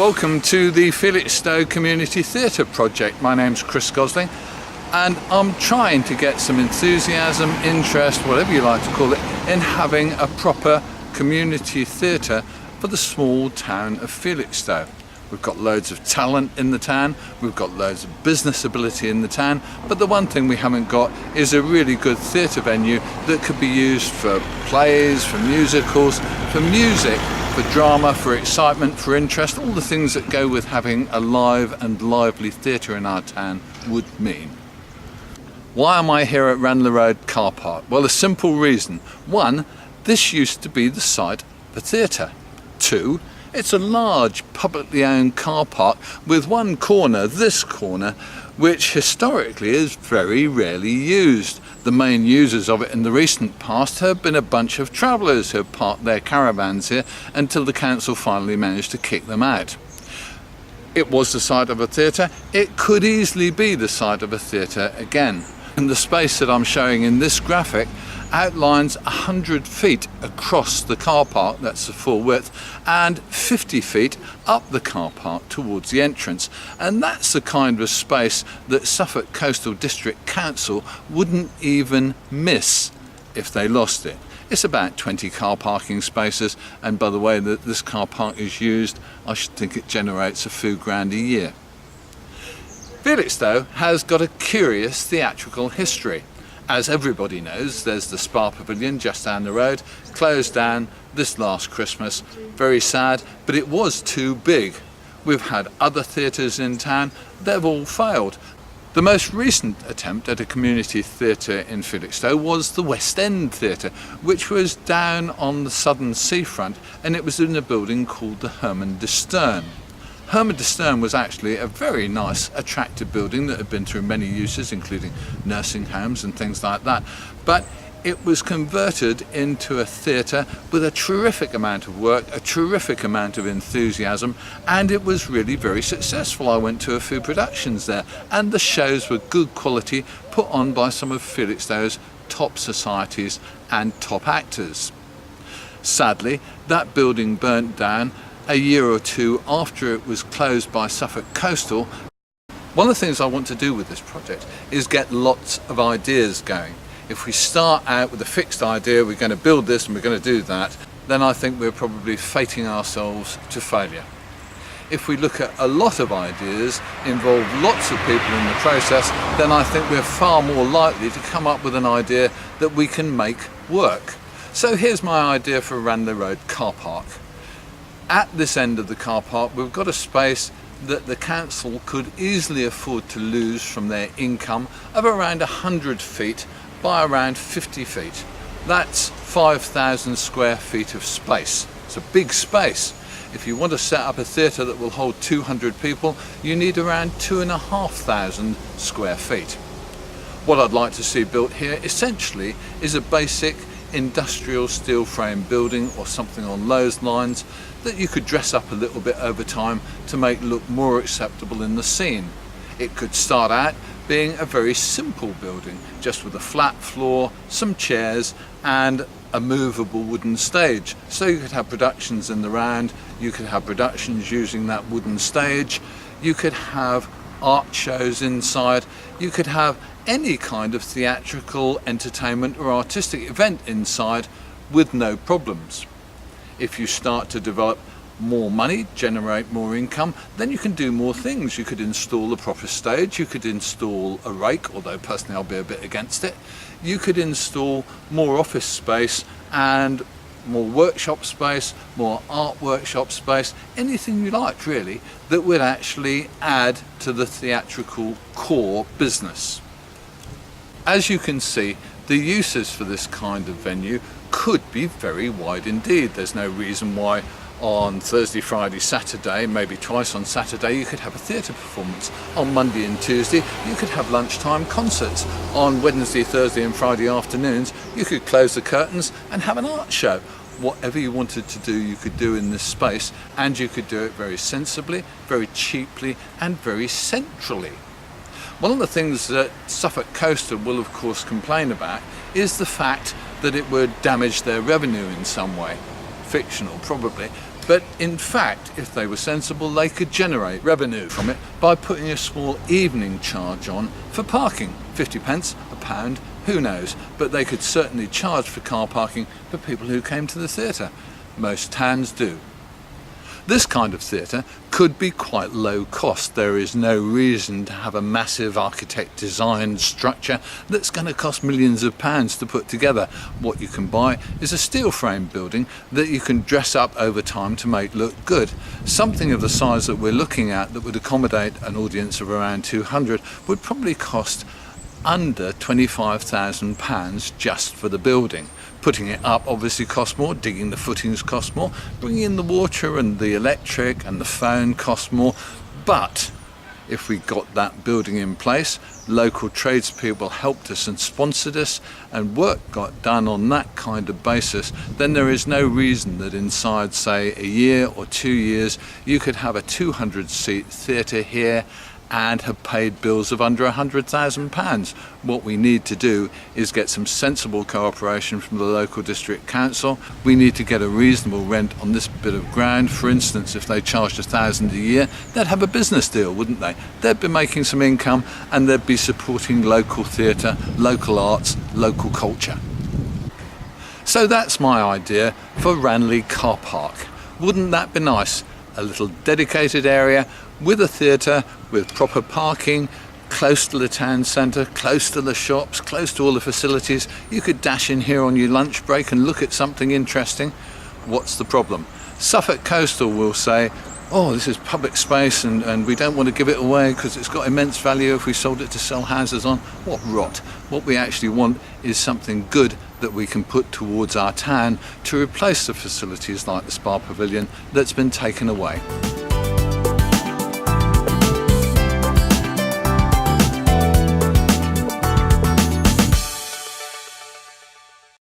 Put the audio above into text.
welcome to the Felixstowe Community Theatre project. My name's Chris Gosling and I'm trying to get some enthusiasm, interest, whatever you like to call it, in having a proper community theatre for the small town of Felixstowe. We've got loads of talent in the town, we've got loads of business ability in the town, but the one thing we haven't got is a really good theatre venue that could be used for plays, for musicals, for music, for drama, for excitement, for interest, all the things that go with having a live and lively theatre in our town would mean. Why am I here at Randler Road car park? Well, a simple reason. One, this used to be the site of a theatre. Two, it's a large publicly owned car park with one corner, this corner, which historically is very rarely used. The main users of it in the recent past have been a bunch of travellers who have parked their caravans here until the council finally managed to kick them out. It was the site of a theatre. It could easily be the site of a theatre again. And the space that I'm showing in this graphic outlines 100 feet across the car park, that's the full width, and 50 feet up the car park towards the entrance. And that's the kind of space that Suffolk Coastal District Council wouldn't even miss if they lost it. It's about 20 car parking spaces, and by the way that this car park is used, I should think it generates a few grand a year. Felixstowe has got a curious theatrical history. As everybody knows, there's the Spa Pavilion just down the road, closed down this last Christmas. Very sad, but it was too big. We've had other theatres in town, they've all failed. The most recent attempt at a community theatre in Felixstowe was the West End Theatre, which was down on the southern seafront, and it was in a building called the Herman de Stern. Herman de Stern was actually a very nice, attractive building that had been through many uses, including nursing homes and things like that. But it was converted into a theatre with a terrific amount of work, a terrific amount of enthusiasm, and it was really very successful. I went to a few productions there, and the shows were good quality, put on by some of Felixstowe's top societies and top actors. Sadly, that building burnt down a year or two after it was closed by Suffolk Coastal. One of the things I want to do with this project is get lots of ideas going. If we start out with a fixed idea, we're going to build this and we're going to do that, then I think we're probably fating ourselves to failure. If we look at a lot of ideas, involve lots of people in the process, then I think we're far more likely to come up with an idea that we can make work. So here's my idea for Randler Road car park. At this end of the car park, we've got a space that the council could easily afford to lose from their income of around 100 feet by around 50 feet. That's 5,000 square feet of space. It's a big space. If you want to set up a theatre that will hold 200 people, you need around 2,500 square feet. What I'd like to see built here essentially is a basic industrial steel frame building or something on those lines that you could dress up a little bit over time to make look more acceptable in the scene. It could start out being a very simple building, just with a flat floor, some chairs and a movable wooden stage. So you could have productions in the round, you could have productions using that wooden stage, you could have art shows inside, you could have any kind of theatrical entertainment or artistic event inside with no problems. If you start to develop more money, generate more income, then you can do more things. You could install a proper stage, you could install a rake, although personally I'll be a bit against it. You could install more office space and more workshop space, more art workshop space, anything you like really that would actually add to the theatrical core business. As you can see, the uses for this kind of venue could be very wide indeed. There's no reason why on Thursday, Friday, Saturday, maybe twice on Saturday, you could have a theatre performance. On Monday and Tuesday, you could have lunchtime concerts. On Wednesday, Thursday and Friday afternoons, you could close the curtains and have an art show. Whatever you wanted to do, you could do in this space, and you could do it very sensibly, very cheaply, and very centrally. One of the things that Suffolk Coastal will of course complain about is the fact that it would damage their revenue in some way. Fictional probably, But in fact, if they were sensible, they could generate revenue from it by putting a small evening charge on for parking. 50 pence, a pound, who knows? But they could certainly charge for car parking for people who came to the theatre. Most towns do. This kind of theatre could be quite low cost. There is no reason to have a massive architect designed structure that's going to cost millions of pounds to put together. What you can buy is a steel frame building that you can dress up over time to make look good. Something of the size that we're looking at that would accommodate an audience of around 200 would probably cost under £25,000 just for the building. Putting it up obviously costs more, digging the footings costs more, bringing in the water and the electric and the phone costs more. But if we got that building in place, local tradespeople helped us and sponsored us, and work got done on that kind of basis, then there is no reason that inside, say, a year or 2 years, you could have a 200-seat theatre here and have paid bills of under £100,000. What we need to do is get some sensible cooperation from the local district council. We need to get a reasonable rent on this bit of ground. For instance, if they charged £1,000 a year, they'd have a business deal, wouldn't they? They'd be making some income and they'd be supporting local theatre, local arts, local culture. So that's my idea for Ranelagh Car Park. Wouldn't that be nice? A little dedicated area with a theatre, with proper parking, close to the town centre, close to the shops, close to all the facilities. You could dash in here on your lunch break and look at something interesting. What's the problem? Suffolk Coastal will say, oh, this is public space and we don't want to give it away because it's got immense value if we sold it to sell houses on. What rot. What we actually want is something good that we can put towards our town to replace the facilities like the Spa Pavilion that's been taken away.